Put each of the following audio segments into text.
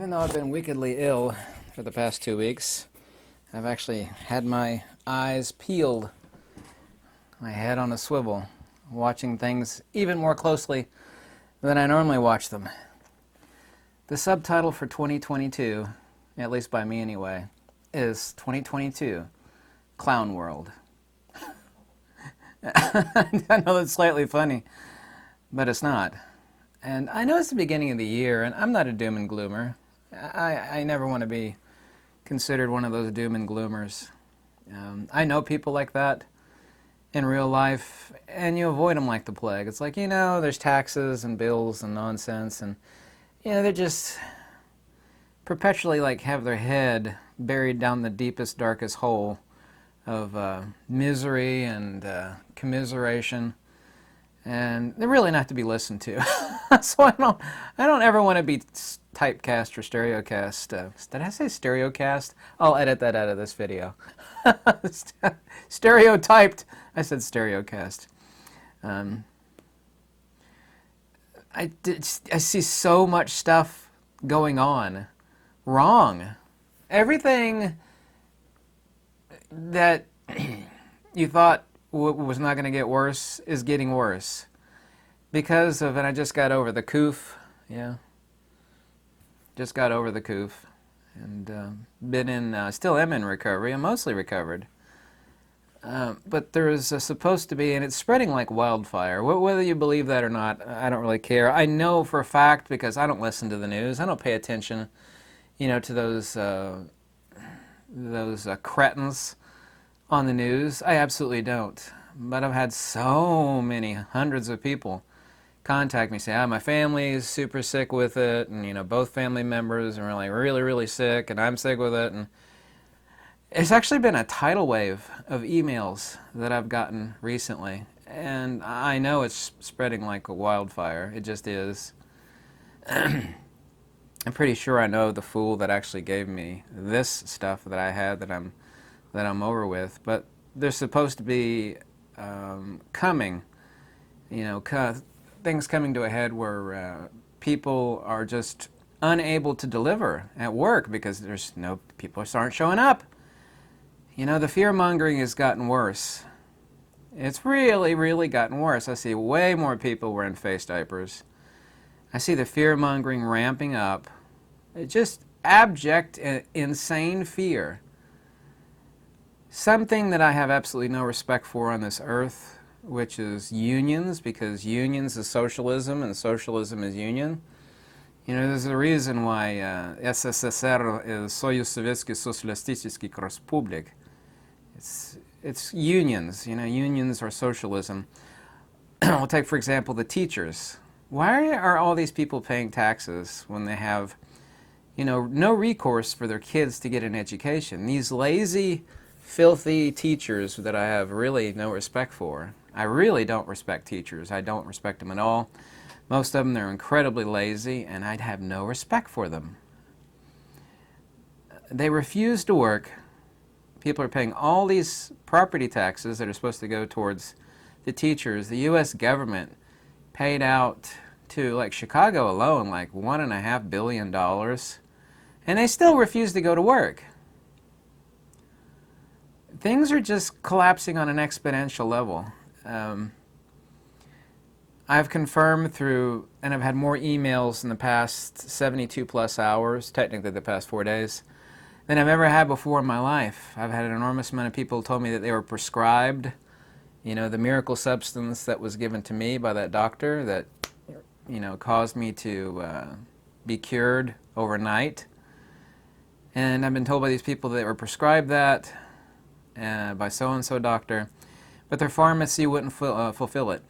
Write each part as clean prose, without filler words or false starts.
Even though I've been wickedly ill for the past 2 weeks, I've actually had my eyes peeled, my head on a swivel, watching things even more closely than I normally watch them. The subtitle for 2022, at least by me anyway, is 2022 Clown World. I know that's slightly funny, but it's not. And I know it's the beginning of the year, and I'm not a doom and gloomer. I never want to be considered one of those doom and gloomers. I know people like that in real life, and you avoid them like the plague. It's like, there's taxes and bills and nonsense, and, they're just perpetually have their head buried down the deepest, darkest hole of misery and commiseration. And they're really not to be listened to. So I don't ever want to be typecast or stereocast. Did I say stereocast? I'll edit that out of this video. Stereotyped. I said stereocast. I see so much stuff going on wrong. Everything that you thought was not going to get worse is getting worse because of, and I just got over the coof, just got over the coof, and still am in recovery. I'm mostly recovered, but there is supposed to be, and it's spreading like wildfire. Whether you believe that or not, I don't really care. I know for a fact because I don't listen to the news. I don't pay attention, to those cretins on the news. I absolutely don't. But I've had so many hundreds of people contact me, say, my family is super sick with it, and both family members are really, really sick, and I'm sick with it. And it's actually been a tidal wave of emails that I've gotten recently, and I know it's spreading like a wildfire. It just is. I'm pretty sure I know the fool that actually gave me this stuff that I had that I'm over with, but there's supposed to be things coming to a head where people are just unable to deliver at work because people aren't showing up. The fear-mongering has gotten worse. It's really, really gotten worse. I see way more people wearing face diapers. I see the fear-mongering ramping up. It's just abject, insane fear. Something that I have absolutely no respect for on this earth, which is unions, because unions is socialism and socialism is union. There's a reason why SSSR is Soyuz Sovietsky Socialistic Respublik. It's unions. Unions are socialism. We'll take, for example, the teachers. Why are all these people paying taxes when they have, no recourse for their kids to get an education? These lazy, filthy teachers that I have really no respect for. I really don't respect teachers. I don't respect them at all. Most of them, they're incredibly lazy, and I'd have no respect for them. They refuse to work. People are paying all these property taxes that are supposed to go towards the teachers. The U.S. government paid out to, Chicago alone, $1.5 billion, and they still refuse to go to work. Things are just collapsing on an exponential level. I've confirmed through, and I've had more emails in the past 72 plus hours, technically the past 4 days, than I've ever had before in my life. I've had an enormous amount of people who told me that they were prescribed, the miracle substance that was given to me by that doctor that, caused me to be cured overnight. And I've been told by these people that they were prescribed that by so-and-so doctor, but their pharmacy wouldn't fulfill it.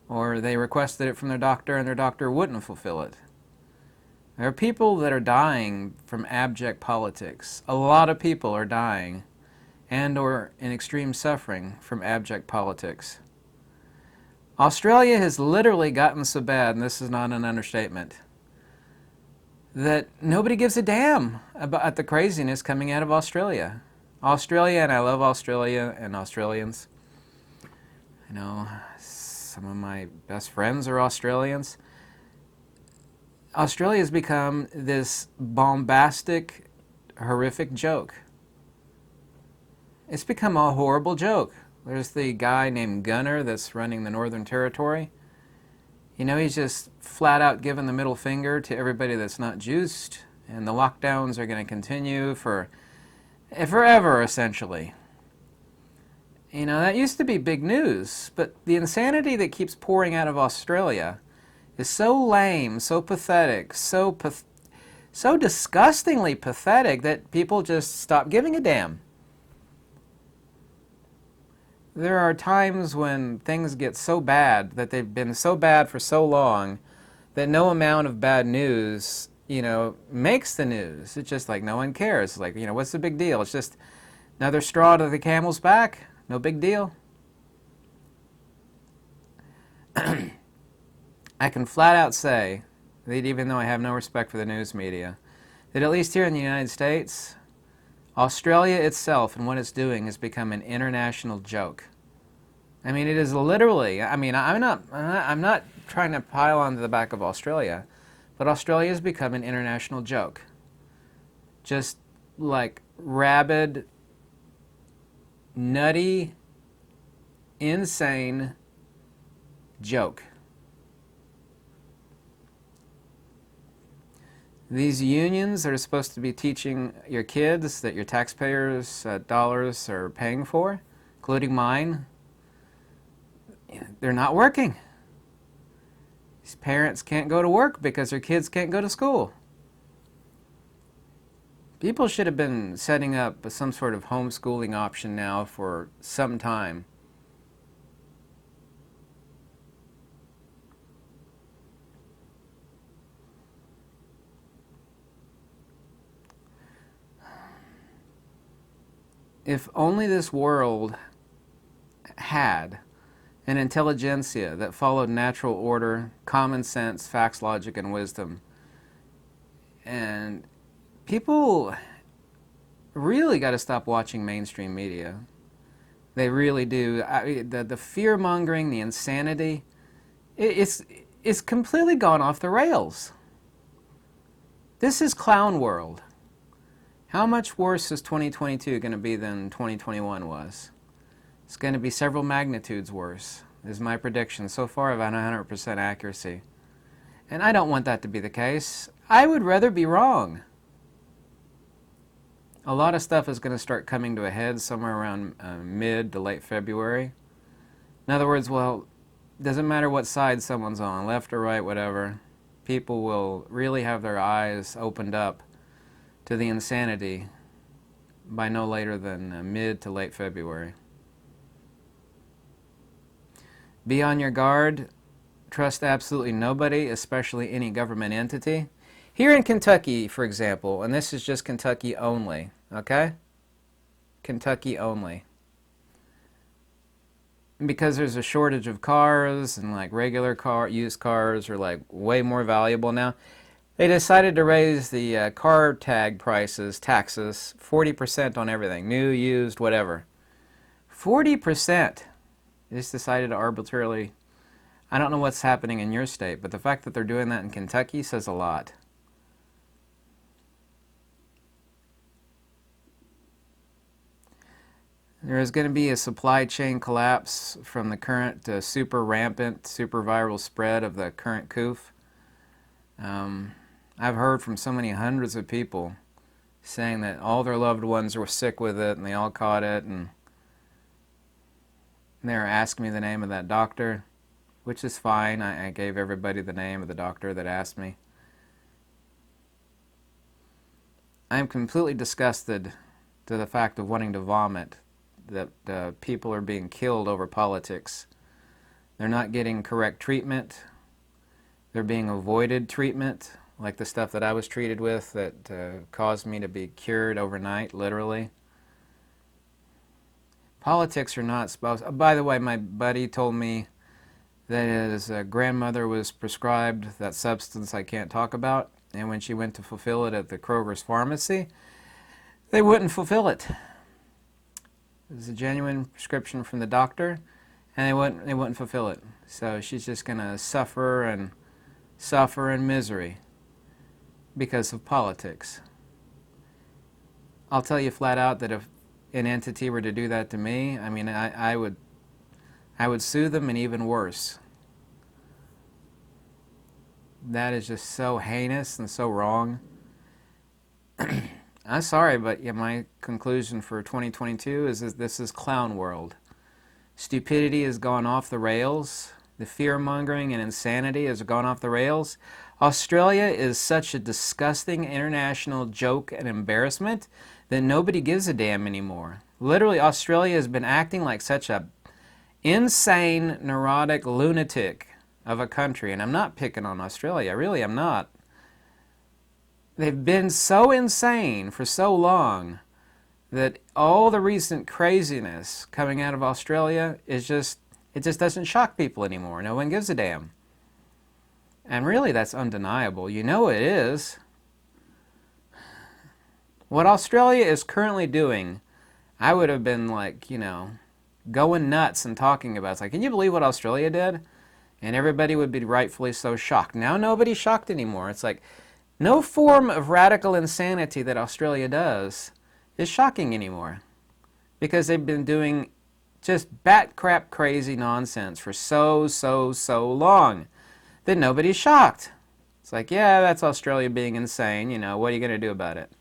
Or they requested it from their doctor and their doctor wouldn't fulfill it. There are people that are dying from abject politics. A lot of people are dying and or in extreme suffering from abject politics. Australia has literally gotten so bad, and this is not an understatement, that nobody gives a damn about the craziness coming out of Australia. Australia, and I love Australia and Australians. Some of my best friends are Australians. Australia has become this bombastic, horrific joke. It's become a horrible joke. There's the guy named Gunner that's running the Northern Territory. You know, he's just flat out giving the middle finger to everybody that's not juiced, and the lockdowns are going to continue for forever, essentially. You know, that used to be big news, but the insanity that keeps pouring out of Australia is so lame, so pathetic, so disgustingly pathetic that people just stop giving a damn. There are times when things get so bad, that they've been so bad for so long, that no amount of bad news, you know, makes the news. It's just like no one cares. Like, you know, what's the big deal? It's just another straw to the camel's back. No big deal. I can flat out say that even though I have no respect for the news media, that at least here in the United States, Australia itself and what it's doing has become an international joke. I mean, it is literally, I mean, I'm not trying to pile onto the back of Australia, but Australia has become an international joke. Just like rabid, nutty, insane joke. These unions that are supposed to be teaching your kids that your taxpayers' dollars are paying for, including mine, they're not working. These parents can't go to work because their kids can't go to school. People should have been setting up some sort of homeschooling option now for some time. If only this world had an intelligentsia that followed natural order, common sense, facts, logic, and wisdom. And people really got to stop watching mainstream media. They really do. The fear-mongering, the insanity, it's completely gone off the rails. This is clown world. How much worse is 2022 going to be than 2021 was? It's going to be several magnitudes worse, is my prediction. So far, I've had 100% accuracy. And I don't want that to be the case. I would rather be wrong. A lot of stuff is going to start coming to a head somewhere around mid to late February. In other words, well, doesn't matter what side someone's on, left or right, whatever. People will really have their eyes opened up to the insanity by no later than mid to late February. Be on your guard. Trust absolutely nobody, especially any government entity. Here in Kentucky, for example, and this is just Kentucky only, okay? Kentucky only. Because there's a shortage of cars and like regular used cars are like way more valuable now, they decided to raise the car tag prices, taxes, 40% on everything, new, used, whatever. 40%. They just decided to arbitrarily. I don't know what's happening in your state, but the fact that they're doing that in Kentucky says a lot. There is going to be a supply chain collapse from the current super rampant, super viral spread of the current coof. I've heard from so many hundreds of people saying that all their loved ones were sick with it and they all caught it, and they were asking me the name of that doctor, which is fine. I gave everybody the name of the doctor that asked me. I am completely disgusted to the fact of wanting to vomit that people are being killed over politics. They're not getting correct treatment. They're being avoided treatment, like the stuff that I was treated with that caused me to be cured overnight, literally. Politics are not supposed. By the way, my buddy told me that his grandmother was prescribed that substance I can't talk about, and when she went to fulfill it at the Kroger's pharmacy, they wouldn't fulfill it. It was a genuine prescription from the doctor, and they wouldn't fulfill it. So she's just going to suffer in misery. because of politics. I'll tell you flat out that if an entity were to do that to me, I mean, I would sue them, and even worse. That is just so heinous and so wrong. I'm sorry, but yeah, my conclusion for 2022 is that this is clown world. Stupidity has gone off the rails. The fear-mongering and insanity has gone off the rails. Australia is such a disgusting international joke and embarrassment that nobody gives a damn anymore. Literally, Australia has been acting like such a insane, neurotic lunatic of a country. And I'm not picking on Australia. Really, I'm not. They've been so insane for so long that all the recent craziness coming out of Australia is just, it just doesn't shock people anymore. No one gives a damn. And really, that's undeniable. You know it is. What Australia is currently doing, I would have been like, going nuts and talking about it. It's like, can you believe what Australia did? And everybody would be rightfully so shocked. Now nobody's shocked anymore. It's like, no form of radical insanity that Australia does is shocking anymore, because they've been doing just bat crap crazy nonsense for so long that nobody's shocked. It's like, yeah, that's Australia being insane. What are you going to do about it?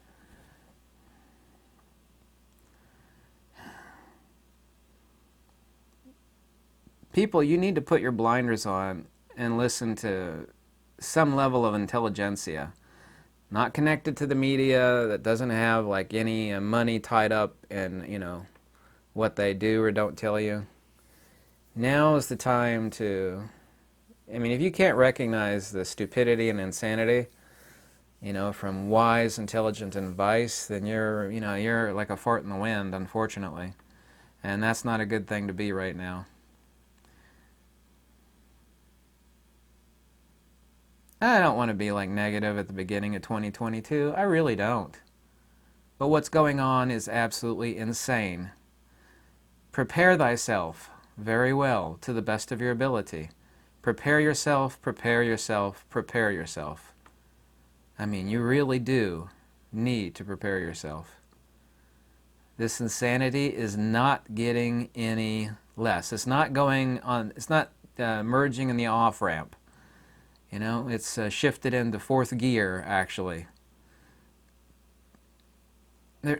People, you need to put your blinders on and listen to some level of intelligentsia. Not connected to the media, that doesn't have like any money tied up in, what they do or don't tell you. Now is the time to, if you can't recognize the stupidity and insanity, from wise, intelligent advice, then you're like a fart in the wind, unfortunately. And that's not a good thing to be right now. I don't want to be like negative at the beginning of 2022. I really don't. But what's going on is absolutely insane. Prepare thyself very well to the best of your ability. Prepare yourself, prepare yourself, prepare yourself. You really do need to prepare yourself. This insanity is not getting any less. It's not going on, it's not merging in the off-ramp. It's shifted into fourth gear, actually.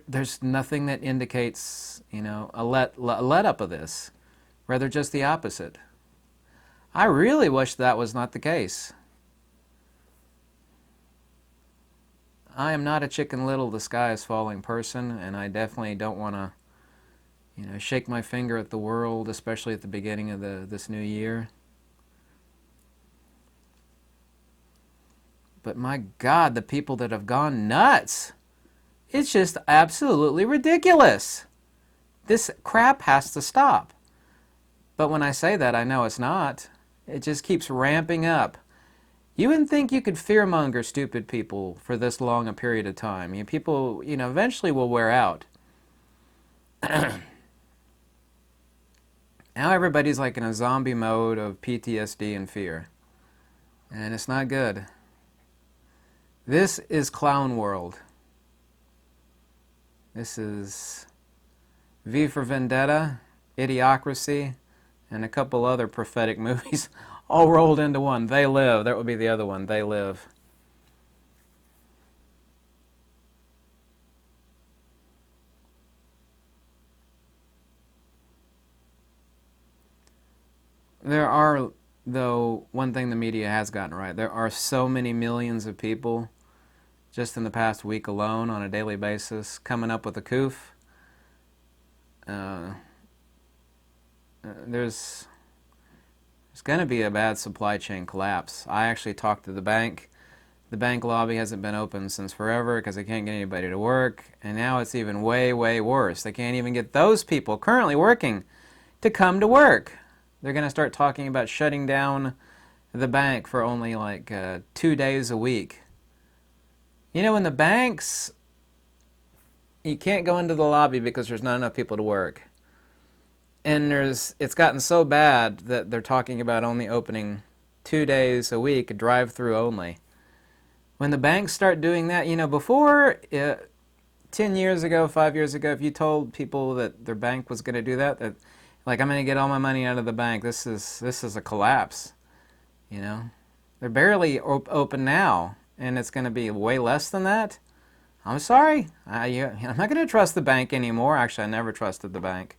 There's nothing that indicates, a let up of this. Rather just the opposite. I really wish that was not the case. I am not a Chicken Little, the sky is falling person, and I definitely don't want to, shake my finger at the world, especially at the beginning of this new year. But my God, the people that have gone nuts. It's just absolutely ridiculous. This crap has to stop. But when I say that, I know it's not. It just keeps ramping up. You wouldn't think you could fearmonger stupid people for this long a period of time. People, eventually will wear out. Now everybody's like in a zombie mode of PTSD and fear. And it's not good. This is clown world. This is V for Vendetta, Idiocracy, and a couple other prophetic movies all rolled into one. They Live. That would be the other one. They Live. There are, though, one thing the media has gotten right. There are so many millions of people just in the past week alone on a daily basis coming up with a coof. There's going to be a bad supply chain collapse. I actually talked to the bank. The bank lobby hasn't been open since forever because they can't get anybody to work. And now it's even way worse. They can't even get those people currently working to come to work. They're going to start talking about shutting down the bank for only like 2 days a week. In the banks, you can't go into the lobby because there's not enough people to work. And it's gotten so bad that they're talking about only opening 2 days a week, drive-through only. When the banks start doing that, before 10 years ago, 5 years ago, if you told people that their bank was going to do that, like, I'm going to get all my money out of the bank, this is a collapse, you know. They're barely open now, and it's going to be way less than that. I'm sorry. I'm not going to trust the bank anymore. Actually, I never trusted the bank.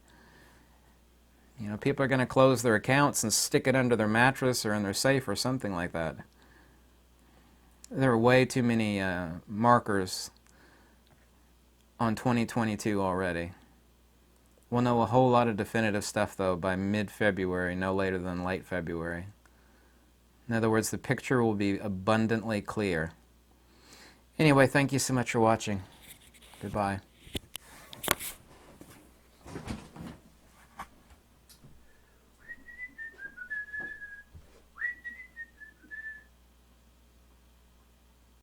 People are going to close their accounts and stick it under their mattress or in their safe or something like that. There are way too many markers on 2022 already. We'll know a whole lot of definitive stuff, though, by mid-February, no later than late February. In other words, the picture will be abundantly clear. Anyway, thank you so much for watching. Goodbye.